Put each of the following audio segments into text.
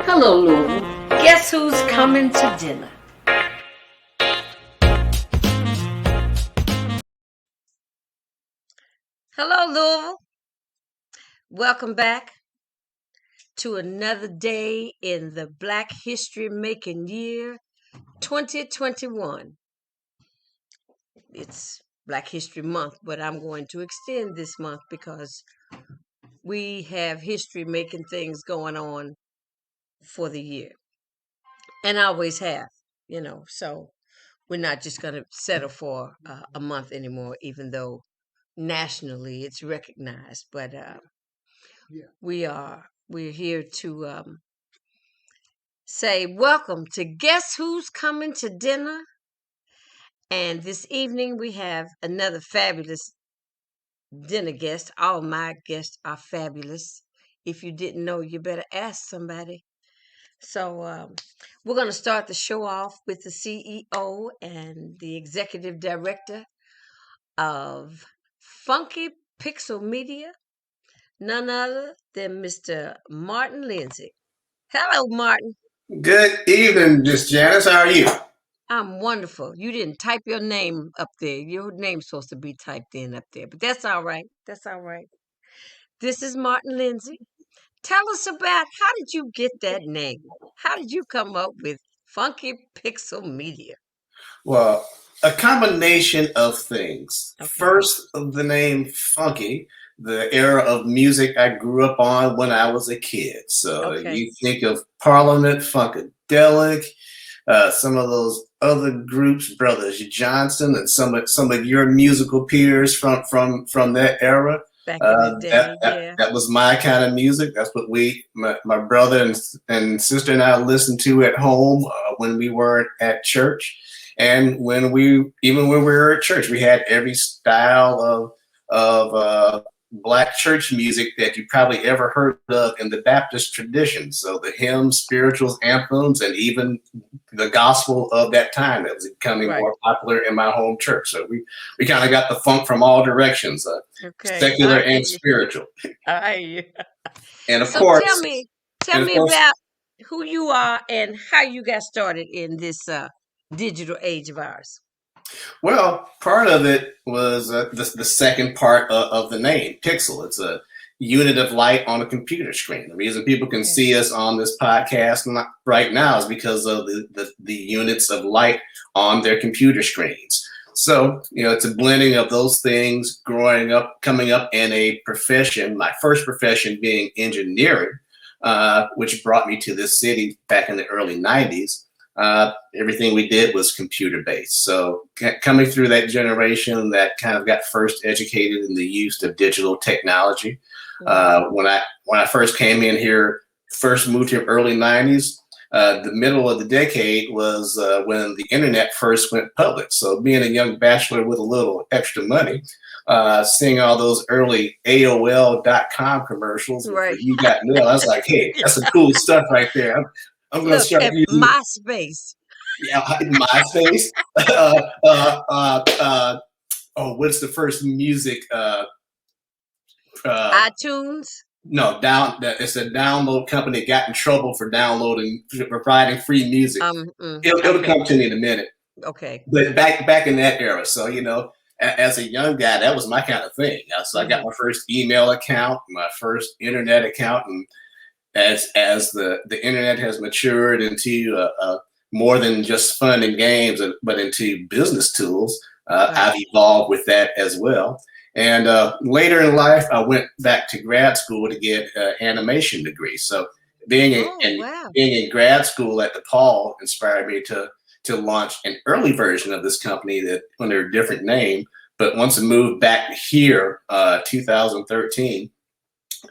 Hello, Louisville. Guess who's coming to dinner? Hello, Louisville. Welcome back to another day in the Black History Making Year 2021. It's Black History Month, but I'm going to extend this month because we have history making things going on for the year. And always have, so we're not just going to settle for a month anymore, even though nationally it's recognized. But we're here to say welcome to Guess Who's Coming to Dinner. And this evening we have another fabulous dinner guest. All my guests are fabulous. If you didn't know, you better ask somebody. So we're going to start the show off with the CEO and the executive director of Phunky Pixel Media, none other than Mr. Martine LIndsey. Hello, Martine. Good evening, Miss Janice. How are you? I'm wonderful. You didn't type your name up there. Your name's supposed to be typed in up there, but that's all right. That's all right. This is Martine LIndsey. Tell us about how did you get that name? How did you come up with Phunky Pixel Media? Well, a combination of things. Okay. First, the name Funky, the era of music I grew up on when I was a kid. So Okay. you think of Parliament, Funkadelic, some of those other groups, Brothers Johnson, and some of your musical peers from that era. Back in the day, yeah. That was my kind of music. That's what my brother and sister and I listened to at home when we were at church, and when we were at church, we had every style of black church music that you probably ever heard of in the Baptist tradition. So the hymns, spirituals, anthems, and even the gospel of that time that was becoming more popular in my home church. So we kind of got the funk from all directions, secular and spiritual. I hear you. And of course, tell me about who you are and how you got started in this digital age of ours. Well, part of it was the second part of the name, pixel. It's a unit of light on a computer screen. The reason people can see us on this podcast right now is because of the units of light on their computer screens. So, it's a blending of those things, growing up, coming up in a profession, my first profession being engineering, which brought me to this city back in the early 90s. Everything we did was computer based. So coming through that generation that kind of got first educated in the use of digital technology. When I first came in here, first moved here early 90s, the middle of the decade was when the internet first went public. So being a young bachelor with a little extra money, seeing all those early AOL.com commercials, right. You got mail. I was like, hey, that's some cool stuff right there. I'm going to start using MySpace. Yeah, MySpace. What's the first music? iTunes. No, it's a download company that got in trouble for providing free music. It'll come to me in a minute. Okay. But back in that era, so as a young guy, that was my kind of thing. So I got my first email account, my first internet account, and as the internet has matured into more than just fun and games, but into business tools, I've evolved with that as well. And later in life, I went back to grad school to get an animation degree. So being in grad school at DePaul inspired me to launch an early version of this company that under a different name. But once I moved back here, 2013,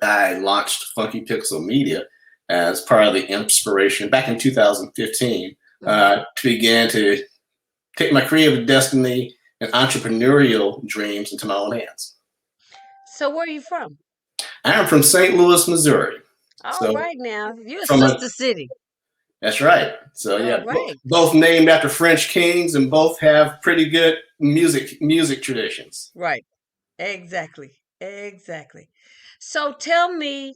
I launched Phunky Pixel Media as part of the inspiration back in 2015 to begin to take my creative destiny and entrepreneurial dreams into my own hands. So where are you from? I am from St. Louis, Missouri. Right now. You're a sister city. That's right. So both named after French kings and both have pretty good music traditions. Right. Exactly. So tell me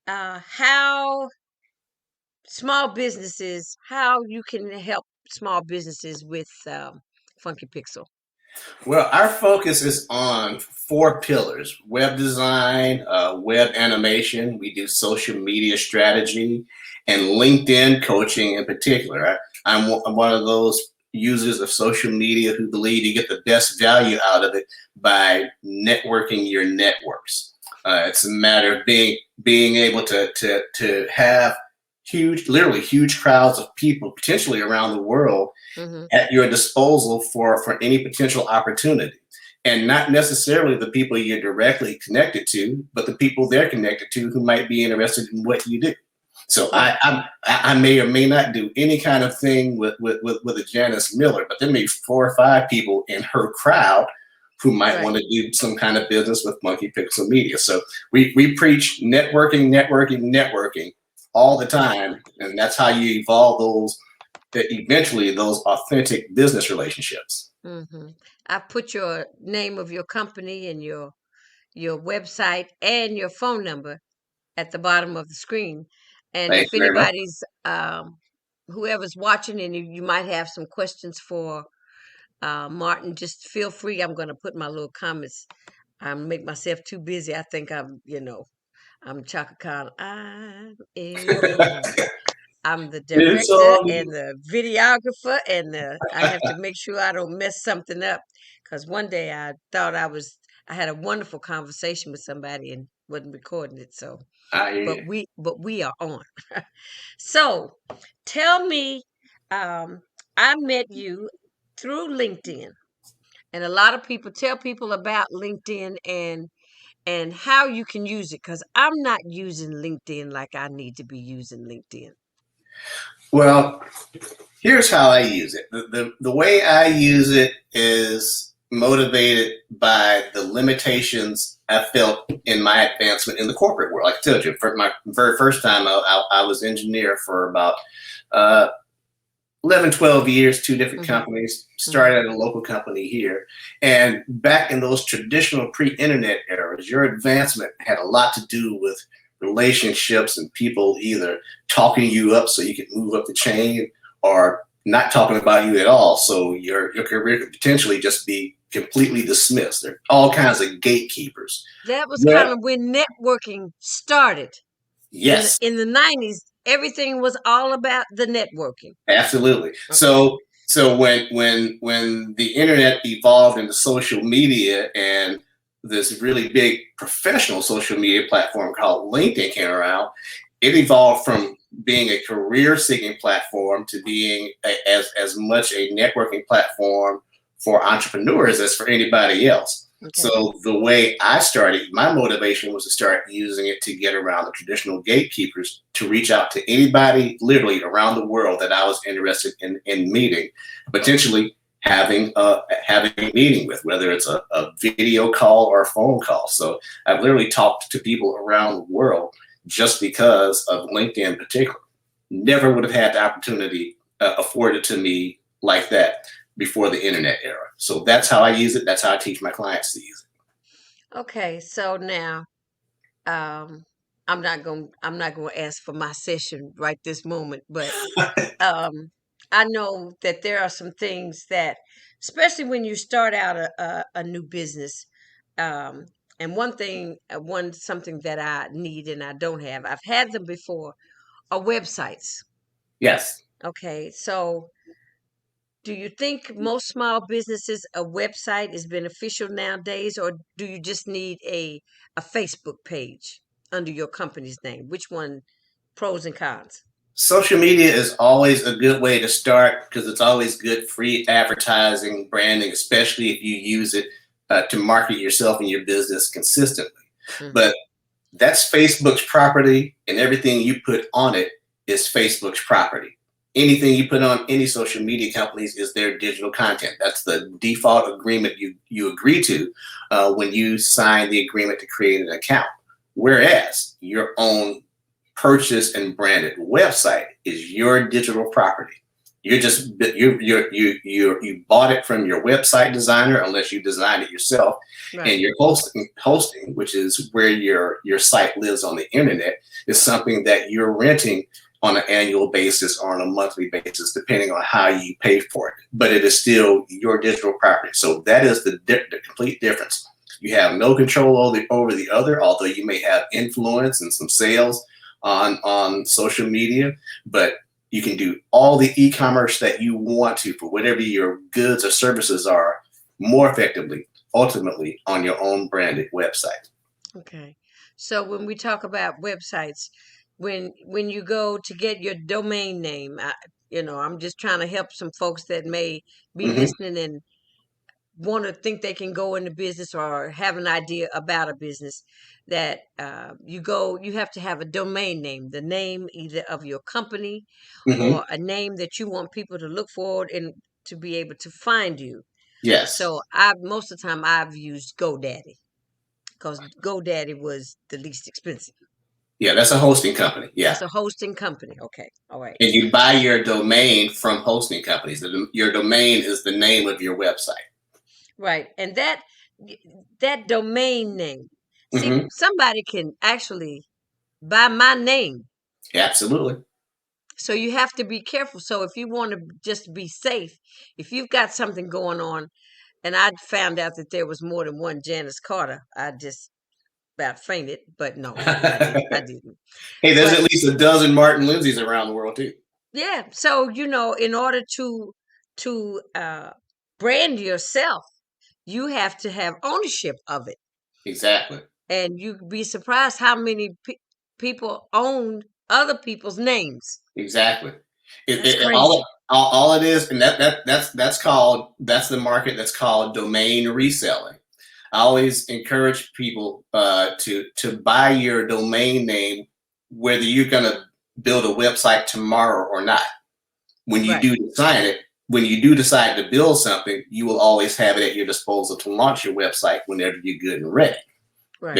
how small businesses, how you can help small businesses with Phunky Pixel. Well, our focus is on 4 pillars: web design, web animation. We do social media strategy and LinkedIn coaching in particular. I'm one of those users of social media who believe you get the best value out of it by networking your networks. It's a matter of being able to have literally huge crowds of people potentially around the world at your disposal for any potential opportunity. And not necessarily the people you're directly connected to, but the people they're connected to who might be interested in what you do. So I may or may not do any kind of thing with a Janice Miller, but there may be 4 or 5 people in her crowd who might want to do some kind of business with Phunky Pixel Media. So we preach networking all the time, and that's how you evolve eventually those authentic business relationships. I put your name of your company and your website and your phone number at the bottom of the screen. And Thank if you very much. anybody's whoever's watching and you might have some questions for Martin, just feel free. I'm going to put my little comments. I make myself too busy. I think I'm Chaka Khan. I'm everyone. I'm the It's director all and the videographer and I have to make sure I don't mess something up, because one day I thought I had a wonderful conversation with somebody and wasn't recording it. So, but we are on. So, tell me, I met you through LinkedIn, and a lot of people tell people about LinkedIn and how you can use it, because I'm not using LinkedIn like I need to be using LinkedIn. Well, here's how I use it. The way I use it is motivated by the limitations I felt in my advancement in the corporate world. Like I told you, for my very first time, I was engineer for about 11, 12 years, 2 different companies, started at a local company here. And back in those traditional pre-internet eras, your advancement had a lot to do with relationships and people either talking you up so you could move up the chain or not talking about you at all. So your career could potentially just be completely dismissed. There are all kinds of gatekeepers. That was kind of when networking started. Yes. In the 90s, everything was all about the networking. Absolutely. Okay. So when the internet evolved into social media and this really big professional social media platform called LinkedIn came around, it evolved from being a career-seeking platform to being as much a networking platform for entrepreneurs as for anybody else. Okay. So the way I started, my motivation was to start using it to get around the traditional gatekeepers, to reach out to anybody literally around the world that I was interested in meeting, potentially having a meeting with, whether it's a video call or a phone call. So I've literally talked to people around the world just because of LinkedIn in particular. Never would have had the opportunity afforded to me like that before the internet era. So that's how I use it. That's how I teach my clients to use it. Okay, so now I'm not going to ask for my session right this moment, but I know that there are some things that, especially when you start out a new business, and something that I need and I don't have, I've had them before, are websites. Yes. Okay, so do you think most small businesses, a website is beneficial nowadays, or do you just need a Facebook page under your company's name? Which one, pros and cons? Social media is always a good way to start because it's always good free advertising, branding, especially if you use it to market yourself and your business consistently. But that's Facebook's property, and everything you put on it is Facebook's property. Anything you put on any social media companies is their digital content. That's the default agreement you agree to when you sign the agreement to create an account. Whereas your own purchased and branded website is your digital property. You're just you bought it from your website designer, unless you designed it yourself, Right. and your hosting, which is where your site lives on the internet, is something that you're renting on an annual basis or on a monthly basis, depending on how you pay for it. But it is still your digital property. So that is the complete difference. You have no control over the other, although you may have influence and some sales on social media, but you can do all the e-commerce that you want to for whatever your goods or services are more effectively, ultimately, on your own branded website. Okay. So when we talk about websites, when you go to get your domain name, I'm just trying to help some folks that may be Mm-hmm. listening and want to think they can go into business or have an idea about a business. That you have to have a domain name, the name either of your company Mm-hmm. or a name that you want people to look forward and to be able to find you. Yes. So most of the time I've used GoDaddy, because GoDaddy was the least expensive. Yeah, that's a hosting company. Yeah. That's a hosting company. Okay. All right. And you buy your domain from hosting companies. Your domain is the name of your website. Right. And that domain name. See, Mm-hmm. somebody can actually buy my name. Absolutely. So you have to be careful. So if you want to just be safe, if you've got something going on, and I found out that there was more than one Janice Carter, I just about fainted, but no, I didn't. I didn't. Hey, there's But at least a dozen Martin Lindseys around the world too. yeah, so in order to brand yourself, you have to have ownership of it, Exactly. and you'd be surprised how many people own other people's names. Exactly. That's All, crazy. all it is, and that's the market that's called domain reselling. I always encourage people to buy your domain name, whether you're going to build a website tomorrow or not. When you Right, do decide to build something, you will always have it at your disposal to launch your website whenever you're good and ready. right.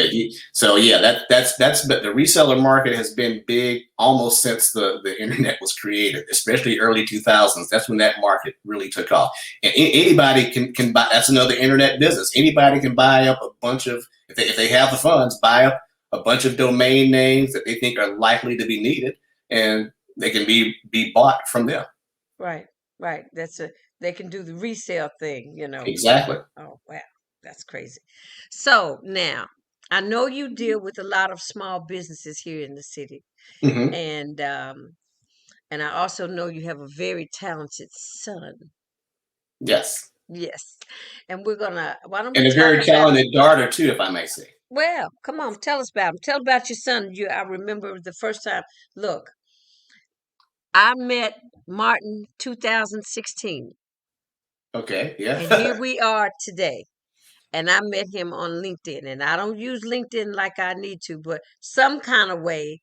So yeah, but the reseller market has been big almost since the internet was created, especially early 2000s. That's when that market really took off. And anybody can buy. That's another internet business. Anybody can buy up a bunch of, if they have the funds, buy up a bunch of domain names that they think are likely to be needed, and they can be bought from them. Right, right. They can do the resale thing. Exactly. Oh wow, that's crazy. So now I know you deal with a lot of small businesses here in the city, Hmm. and I also know you have a very talented son. Yes, Yes, and why don't we and a talk very about? talented daughter too, if I may say. Well, come on, tell us about him. Tell about your son. I remember the first time. Look, I met Martin 2016, Okay. Yeah. and here we are today. And I met him on LinkedIn. And I don't use LinkedIn like I need to, but some kind of way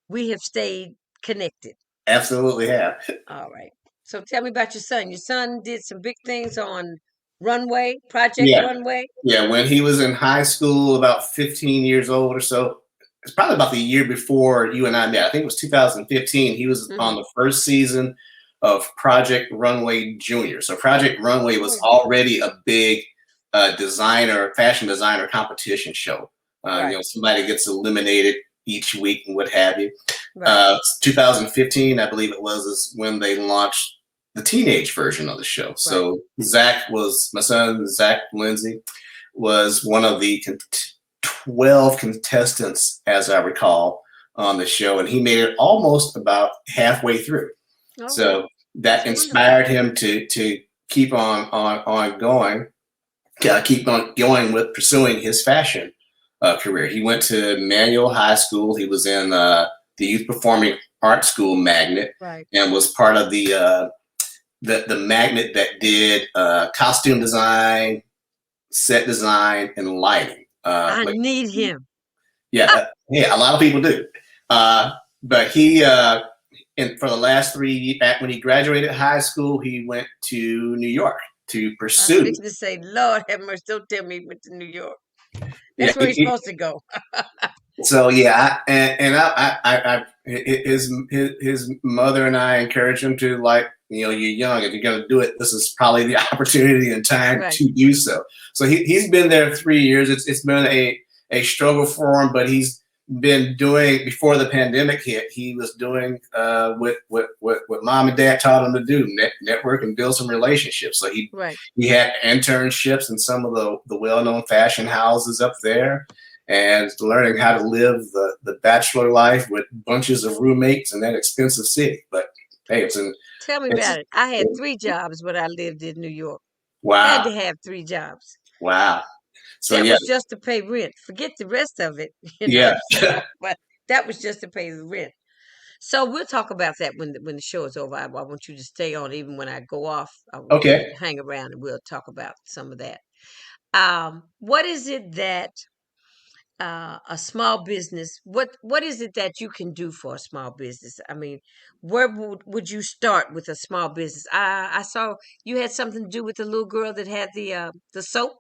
we have stayed connected. Absolutely have. All right. So tell me about your son. Your son did some big things on Runway, Project Yeah. Runway. Yeah. When he was in high school, about 15 years old or so, it's probably about the year before you and I met. I think it was 2015. He was on Hmm. the first season of Project Runway Junior. So Project Runway Oh, was yeah. already a big fashion designer competition show. Right, Somebody gets eliminated each week and what have you. right, 2015, I believe it was, is when they launched the teenage version of the show. right. So my son, Zach LIndsey, was one of the 12 contestants, as I recall, on the show, and he made it almost about halfway through. Oh, So that that's wonderful. inspired him to keep on going, keep on going with pursuing his fashion career. He went to Manual High School. He was in the Youth Performing Arts School Magnet, Right. and was part of the magnet that did costume design, set design, and lighting. I need him. Yeah, a lot of people do. But and for the last 3 when he graduated high school, he went to New York to I was pursue. fixing to say, Lord have mercy, don't tell me he went to New York. Yeah, That's where he's supposed to go. so yeah, and His mother and I encourage him to, like, you're young. If you're going to do it, this is probably the opportunity and time Right. to do so. So he's been there 3 years. It's been a struggle for him, but he's been doing, before the pandemic hit, he was doing what mom and dad taught him to do, network and build some relationships. So he had internships in some of the well-known fashion houses up there, and learning how to live the bachelor life with bunches of roommates in that expensive city. But hey, tell me about it. I had 3 jobs when I lived in New York. Wow. Had to have 3 jobs. Wow. So that was just to pay rent. Forget the rest of it. Yeah. But that was just to pay the rent. So we'll talk about that when the show is over. I want you to stay on even when I go off. I want you to hang around and we'll talk about some of that. What is it that a small business, what is it that you can do for a small business? I mean, where would you start with a small business? I saw you had something to do with the little girl that had the soap.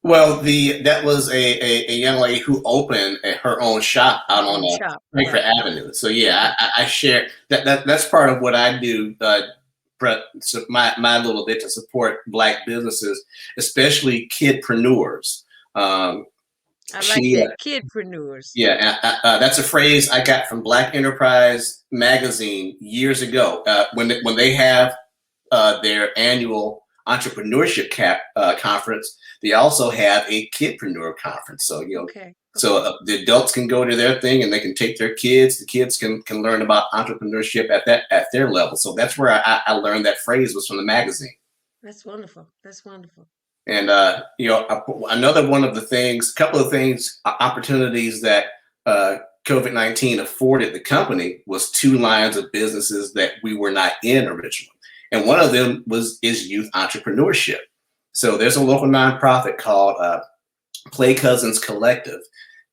Well, that was a young lady who opened her own shop out on Frankfurt Avenue. So yeah, I share that's part of what I do. So my little bit to support Black businesses, especially kidpreneurs. I like that, kidpreneurs. Yeah, that's a phrase I got from Black Enterprise magazine years ago. When they have their annual entrepreneurship conference, they also have a kidpreneur conference. So so the adults can go to their thing and they can take their kids. The kids can learn about entrepreneurship at their level. So that's where I learned that phrase, was from the magazine. That's wonderful. That's wonderful. And another one of the things, couple of things, opportunities that COVID-19 afforded the company was 2 lines of businesses that we were not in originally. And one of them is youth entrepreneurship. So there's a local nonprofit called Play Cousins Collective,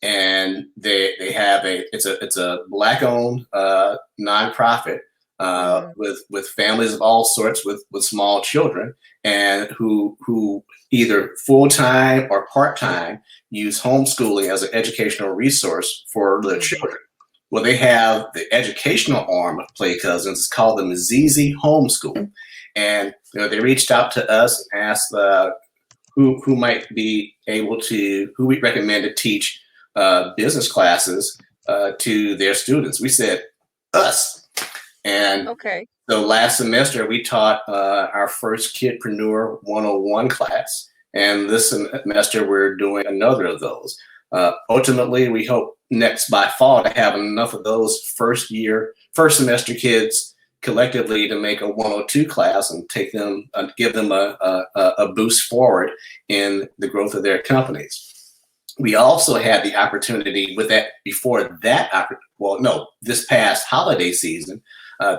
and they have it's a Black-owned nonprofit with families of all sorts with small children, and who either full-time or part-time use homeschooling as an educational resource for their children. Well, they have the educational arm of Play Cousins. It's called the Mazizi Homeschool. And they reached out to us and asked who might be able to, who we recommend to teach business classes to their students. We said, us. And so last semester, we taught our first Kidpreneur 101 class. And this semester, we're doing another of those. Ultimately, we hope by fall to have enough of those first semester kids collectively to make a 102 class and give them a boost forward in the growth of their companies. We also had the opportunity with that this past holiday season,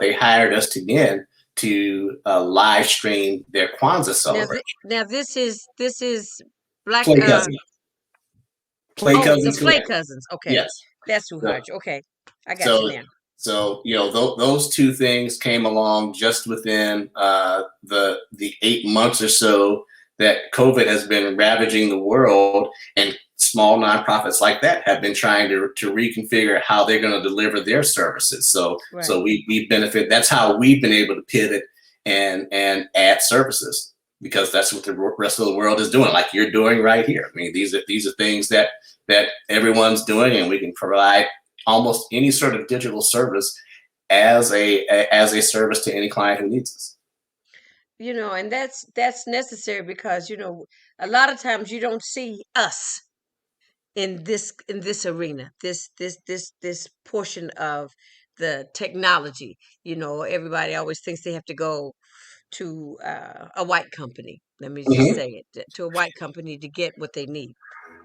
they hired us to live stream their Kwanzaa celebration. Now this is Black Play Cousins. Play Cousins. Okay. Yes. That's who hired you. Okay. I got you now. So, those 2 things came along just within the 8 months or so that COVID has been ravaging the world, and small nonprofits like that have been trying to reconfigure how they're going to deliver their services. So we benefit. That's how we've been able to pivot and add services, because that's what the rest of the world is doing, like you're doing right here. I mean, these are things that everyone's doing, and we can provide almost any sort of digital service as a service to any client who needs us. And that's necessary, because a lot of times you don't see us in this arena, this portion of the technology. Everybody always thinks they have to go to a white company. Let me just say it, to a white company to get what they need.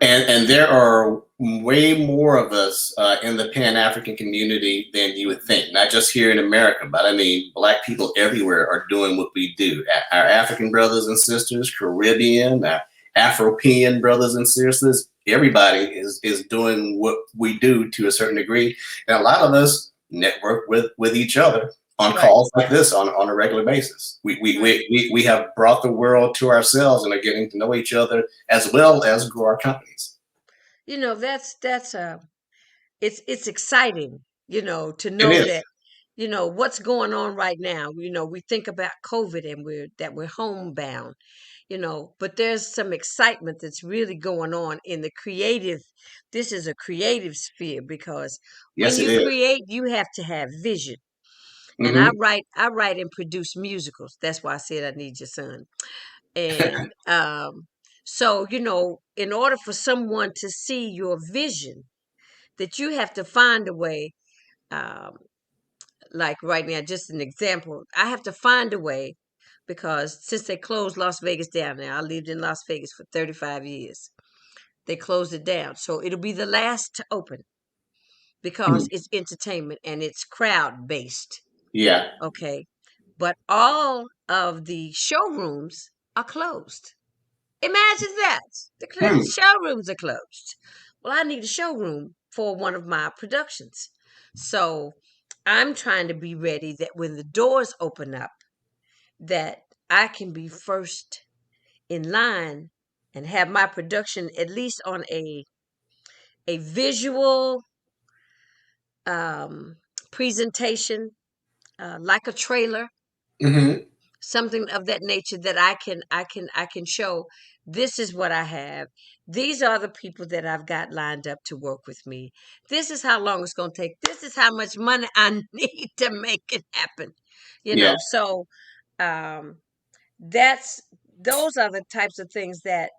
And there are way more of us in the Pan-African community than you would think, not just here in America, but I mean, Black people everywhere are doing what we do. Our African brothers and sisters, Caribbean, our Afropean brothers and sisters, everybody is doing what we do to a certain degree. And a lot of us network with each other on calls like this on a regular basis. We have brought the world to ourselves and are getting to know each other as well as grow our companies. it's exciting, to It know is. that, what's going on right now. We think about COVID and we're homebound, but there's some excitement that's really going on in the creative. This is a creative sphere because when Yes, it you is. create, you have to have vision. And I Mm-hmm. write and produce musicals. That's why I said I need your son. And so, in order for someone to see your vision, that you have to find a way, um, like right now, just an example, I have to find a way because since they closed Las Vegas down now, I lived in Las Vegas for 35 years. They closed it down. So it'll be the last to open because it's entertainment and it's crowd based. Yeah. Okay. But all of the showrooms are closed. Imagine that. The Hmm. showrooms are closed. Well, I need a showroom for one of my productions. So I'm trying to be ready that when the doors open up, that I can be first in line and have my production at least on a visual um, presentation, like a trailer, Mm-hmm. something of that nature that I can show. This is what I have. These are the people that I've got lined up to work with me. This is how long it's going to take. This is how much money I need to make it happen. Yeah. So um that's those are the types of things that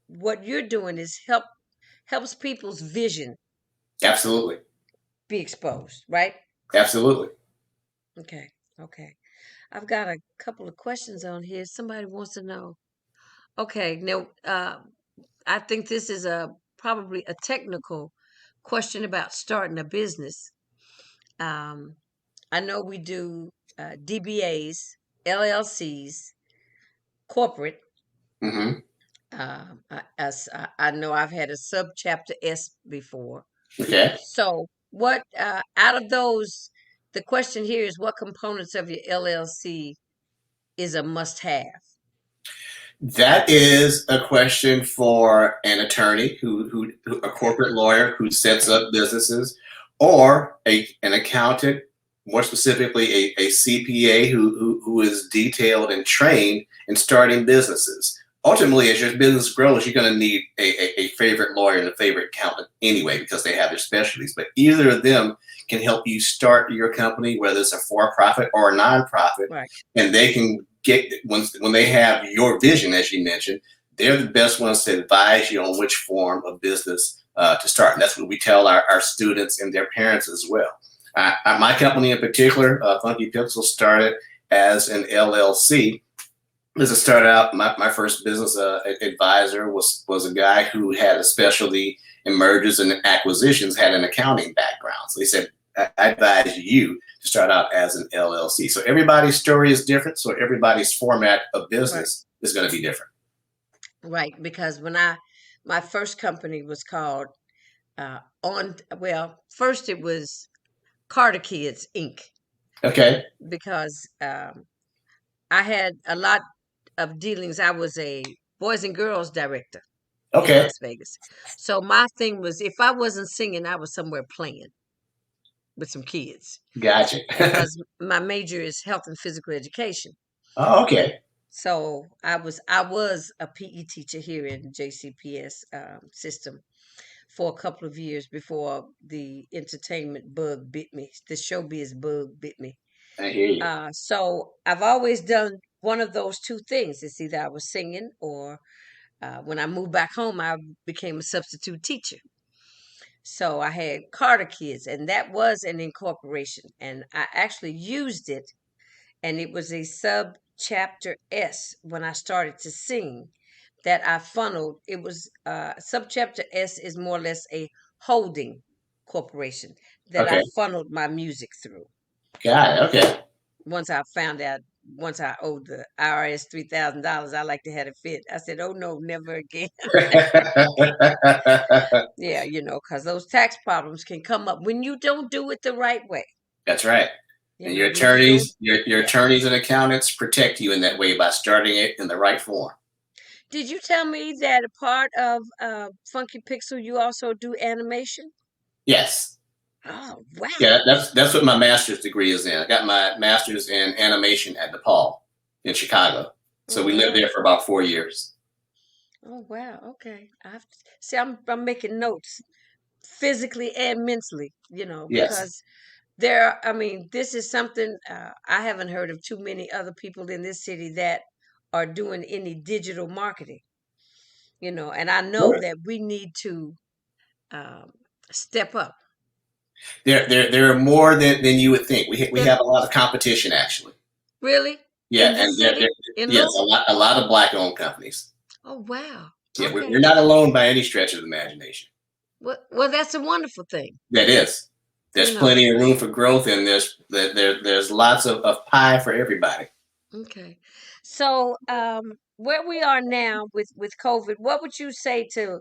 what you're doing is helps people's vision Absolutely. be exposed, right? Absolutely. Okay. Okay. I've got a couple of questions on here. Somebody wants to know. Okay, now I think this is a probably a technical question about starting a business. Um, I know we do DBAs, LLCs, corporate. Mm-hmm. I know I've had a subchapter S before. Okay. So, what out of those? The question here is, what components of your LLC is a must-have? That is a question for an attorney who a corporate lawyer who sets Okay. up businesses, or an accountant, more specifically a CPA who is detailed and trained in starting businesses. Ultimately, as your business grows, you're going to need a favorite lawyer and a favorite accountant anyway, because they have their specialties. But either of them can help you start your company, whether it's a for-profit or a nonprofit, Right. and they can get when they have your vision, as you mentioned, they're the best ones to advise you on which form of business to start. And that's what we tell our students and their parents as well. My company in particular, Phunky Pixel, started as an LLC. As it started out, my first business advisor was a guy who had a specialty in mergers and acquisitions, had an accounting background. So he said, I advise you to start out as an LLC. So everybody's story is different. So everybody's format of Right. business is going to be different. Right. Because my first company was called first it was Carter Kids Inc. Okay. because I had a lot of dealings. I was a boys and girls director in Okay. Las Vegas. So my thing was, if I wasn't singing, I was somewhere playing with some kids Gotcha. because my major is health and physical education. Oh, okay. So I was a PE teacher here in JCPS system for a couple of years before the entertainment bug bit me. The showbiz bug bit me. I hear you. So I've always done one of those two things. It's either I was singing or when I moved back home, I became a substitute teacher. So I had Carter Kids, and that was an incorporation, and I actually used it, and it was a sub chapter S when I started to sing that I funneled. It was subchapter S is more or less a holding corporation that I Okay. funneled my music through. Got it. Okay. Once I found out, once I owed the IRS $3,000, I like to have it fit. I said, "Oh no, never again." Yeah, because those tax problems can come up when you don't do it the right way. That's right. And your When you don't. attorneys, your Yeah. attorneys and accountants protect you in that way by starting it in the right form. Did you tell me that a part of Funky Pixel you also do animation? Yes. Oh, wow. Yeah, that's what my master's degree is in. I got my master's in animation at DePaul in Chicago. So Oh, we lived wow. there for about 4 years. Oh, wow. Okay. I have to see. I'm making notes physically and mentally. Yes. Because I mean, this is something I haven't heard of too many other people in this city that are doing any digital marketing. And I know Right. that we need to um, step up. There are more than you would think. We And have a lot of competition actually. really, Yeah, in this and city, in yes, Louisville. a lot of black owned companies. Oh, wow. Yeah, we're Okay. not alone by any stretch of the imagination. Well, that's a wonderful thing. That is. You There's know. plenty of room for growth, and there's lots of pie for everybody. Okay. So, where we are now with COVID, what would you say to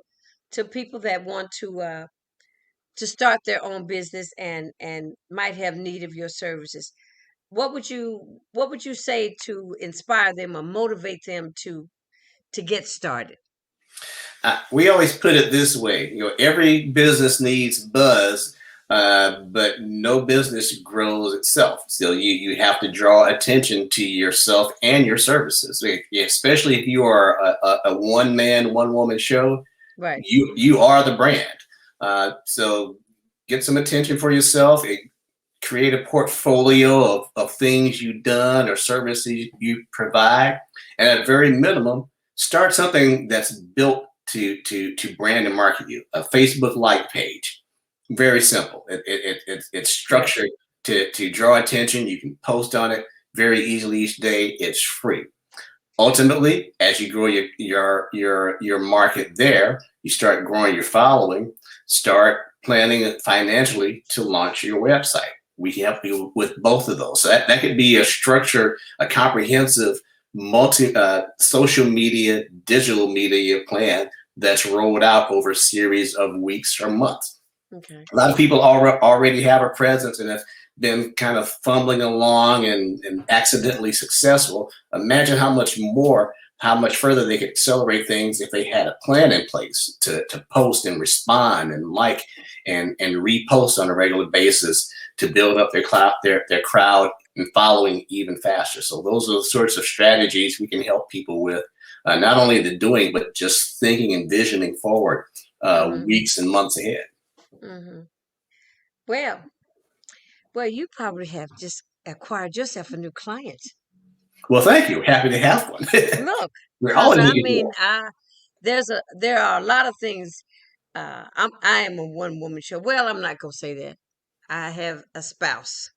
people that want to start their own business and might have need of your services? What would you say to inspire them or motivate them to get started? We always put it this way: every business needs buzz, but no business grows itself. So you have to draw attention to yourself and your services, especially if you are a one man, one woman show. Right. You are the brand. So get some attention for yourself. Create a portfolio of things you've done or services you provide, and at very minimum, start something that's built to brand and market you. A Facebook like page, very simple. It's Right. structured to draw attention. You can post on it very easily each day. It's free. Ultimately, as you grow your market there, you start growing your following, start planning financially to launch your website. We can help you with both of those. So that could be a structure, a comprehensive multi social media, digital media plan that's rolled out over a series of weeks or months. Okay. A lot of people already have a presence and have been kind of fumbling along and accidentally successful. Imagine how much further they could accelerate things if they had a plan in place to post and respond and like and repost on a regular basis to build up their crowd and following even faster. So those are the sorts of strategies we can help people with, not only the doing, but just thinking and visioning forward Mm-hmm. weeks and months ahead. Mm-hmm. Well, you probably have just acquired yourself a new client. Well, thank you. Happy to have one. Look, We're because always I looking mean, for. there are a lot of things. I am a one woman show. Well, I'm not gonna say that. I have a spouse.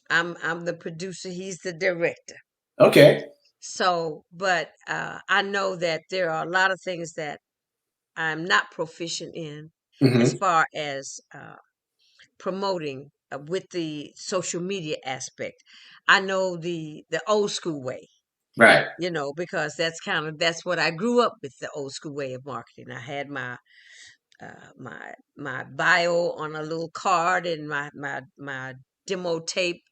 I'm the producer. He's the director. Okay. So, but I know that there are a lot of things that I'm not proficient in, as Hmm. far as promoting with the social media aspect. I know the old school way, Right. because that's what I grew up with, the old school way of marketing. I had my bio on a little card and my demo tape,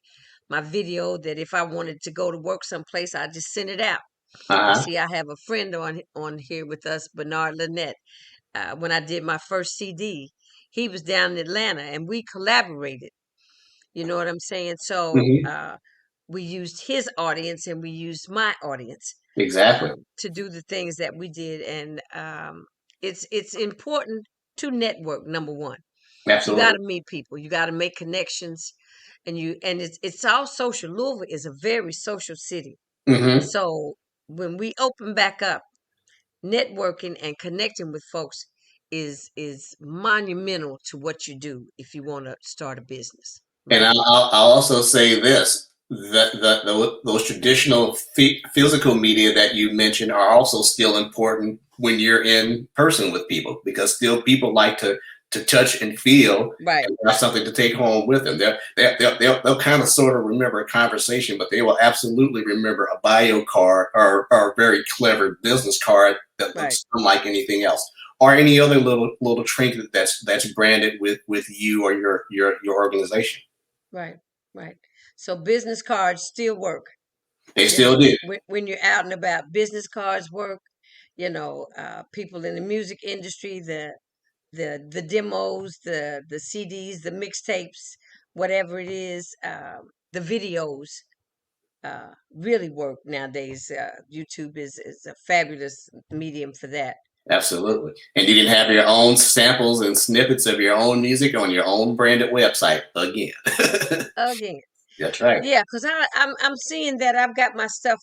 my video, that if I wanted to go to work someplace, I just send it out. You Uh-huh. see, I have a friend on here with us, Bernard Lynette. When I did my first CD, he was down in Atlanta, and we collaborated. You know what I'm saying? So Hmm. we used his audience and we used my audience Exactly. to do the things that we did, and it's important to network. Number one, you got Absolutely. to meet people, you got to make connections, and it's all social. Louisville is a very social city, Hmm. so when we open back up, networking and connecting with folks is monumental to what you do if you want to start a business, And right? I'll also say this: that those traditional physical media that you mentioned are also still important when you're in person with people, because still people like to touch and feel Right. and have something to take home with them. They'll kind of sort of remember a conversation, but they will absolutely remember a bio card or a very clever business card that Right. looks unlike anything else, or any other little trinket that's branded with you or your organization. Right. Right. So business cards still work. They still do. When you're out and about, business cards work. People in the music industry, the demos, the CDs, the mixtapes, whatever it is, the videos really work nowadays. YouTube is a fabulous medium for that. Absolutely. And you can have your own samples and snippets of your own music on your own branded website again. Again, That's right. yeah, because I'm seeing that I've got my stuff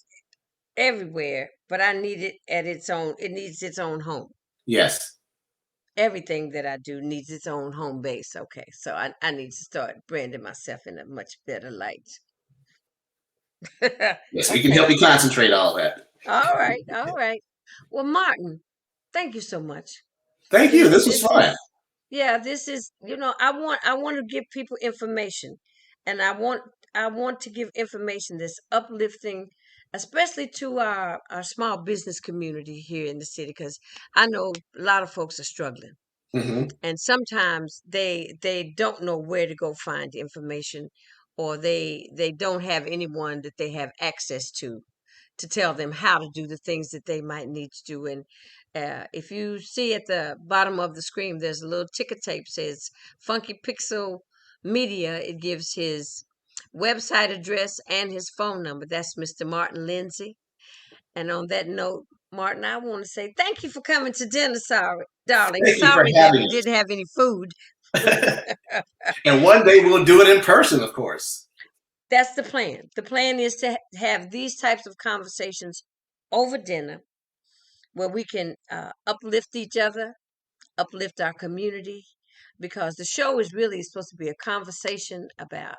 everywhere, but I need it at its own. It needs its own home. Yes. Everything that I do needs its own home base. Okay, so I need to start branding myself in a much better light. Yes, we can Okay. help you concentrate all that. All right. All right. Well, Martin, thank you so much. Thank you. This was This fun. is yeah, this is I want to give people information, and I want to give information that's uplifting, especially to our small business community here in the city, because I know a lot of folks are struggling. Hmm. And sometimes they don't know where to go find information, or they don't have anyone that they have access to tell them how to do the things that they might need to do. And if you see at the bottom of the screen, there's a little ticker tape says Funky Pixel Media. It gives his website address and his phone number. That's Mr. Martin LIndsey. And on that note, Martin, I want to say thank you for coming to dinner. Sorry, darling. Thank you for Sorry that having we didn't have any food. us. And one day we'll do it in person, of course. That's the plan. The plan is to have these types of conversations over dinner where we can uplift each other, uplift our community, because the show is really supposed to be a conversation about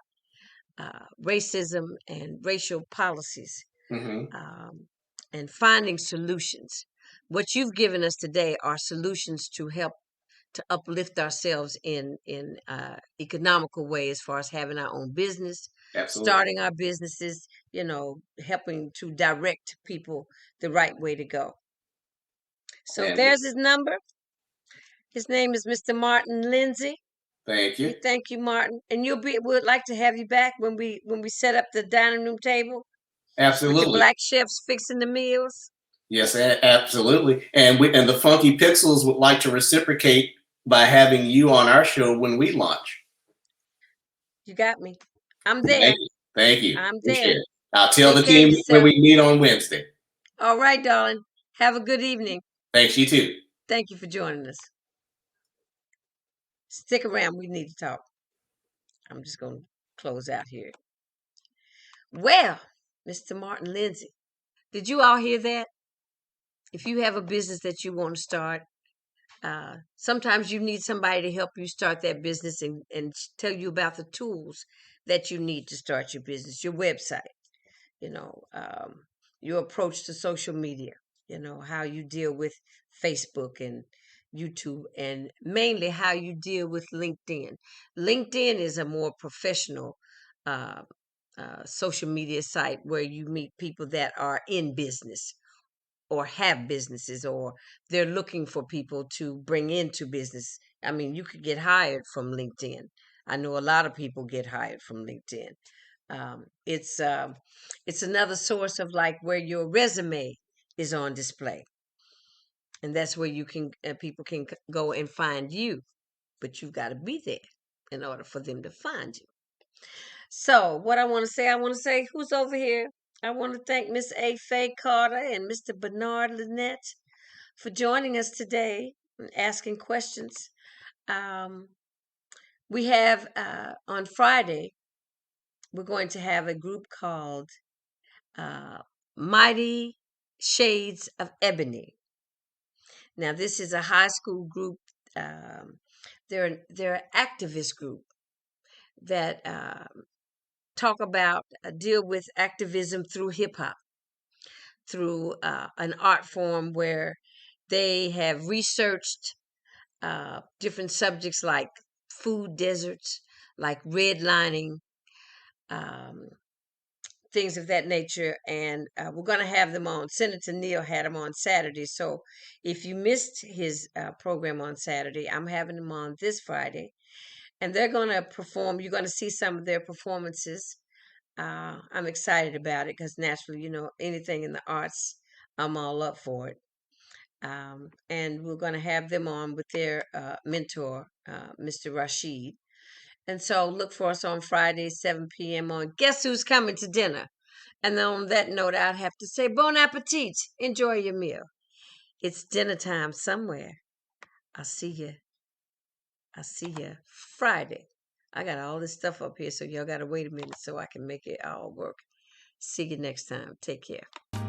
racism and racial policies, Hmm. um, and finding solutions. What you've given us today are solutions to help to uplift ourselves in economical way, as far as having our own business, Absolutely. starting our businesses, helping to direct people the right way to go. So And there's his number. His name is Mr. Martin LIndsey. thank We you. thank you, Martin, and we'd like to have you back when we set up the dining room table with the Absolutely. black chefs fixing the meals. Yes, absolutely. And the Funky Pixels would like to reciprocate by having you on our show when we launch. You got me. I'm Thank there. you. Thank you. I'm Appreciate there. it. I'll tell Take the care of team when yourself. we meet on Wednesday. All right, darling. Have a good evening. Thanks, you too. Thank you for joining us. Stick around. We need to talk. I'm just going to close out here. Well, Mr. Martin LIndsey, did you all hear that? If you have a business that you want to start, sometimes you need somebody to help you start that business, and tell you about the tools that you need to start your business, your website, you know, um, your approach to social media, how you deal with Facebook and YouTube, and mainly how you deal with LinkedIn. LinkedIn is a more professional uh, social media site where you meet people that are in business or have businesses, or they're looking for people to bring into business. I mean, you could get hired from LinkedIn. I know a lot of people get hired from LinkedIn. It's another source of like where your resume is on display, and that's where you can people can go and find you, but you've got to be there in order for them to find you. So what I want to say, who's over here? I want to thank Miss A. Faye Carter and Mr. Bernard Lynette for joining us today and asking questions. Um, we have on Friday, we're going to have a group called uh, Mighty Shades of Ebony. Now, this is a high school group. Um, they're an activist group that talk about deal with activism through hip hop, through an art form where they have researched different subjects like food deserts, like redlining, um, things of that nature. And we're going to have them on. Senator Neal had them on Saturday. So if you missed his program on Saturday, I'm having them on this Friday. And they're going to perform. You're going to see some of their performances. I'm excited about it because naturally, anything in the arts, I'm all up for it. And we're going to have them on with their mentor, Mr. Rashid. And so look for us on Friday, 7 p.m. on Guess Who's Coming to Dinner. And on that note, I'd have to say, bon appetit. Enjoy your meal. It's dinner time somewhere. I'll see you. I'll see you Friday. I got all this stuff up here, so y'all got to wait a minute so I can make it all work. See you next time. Take care.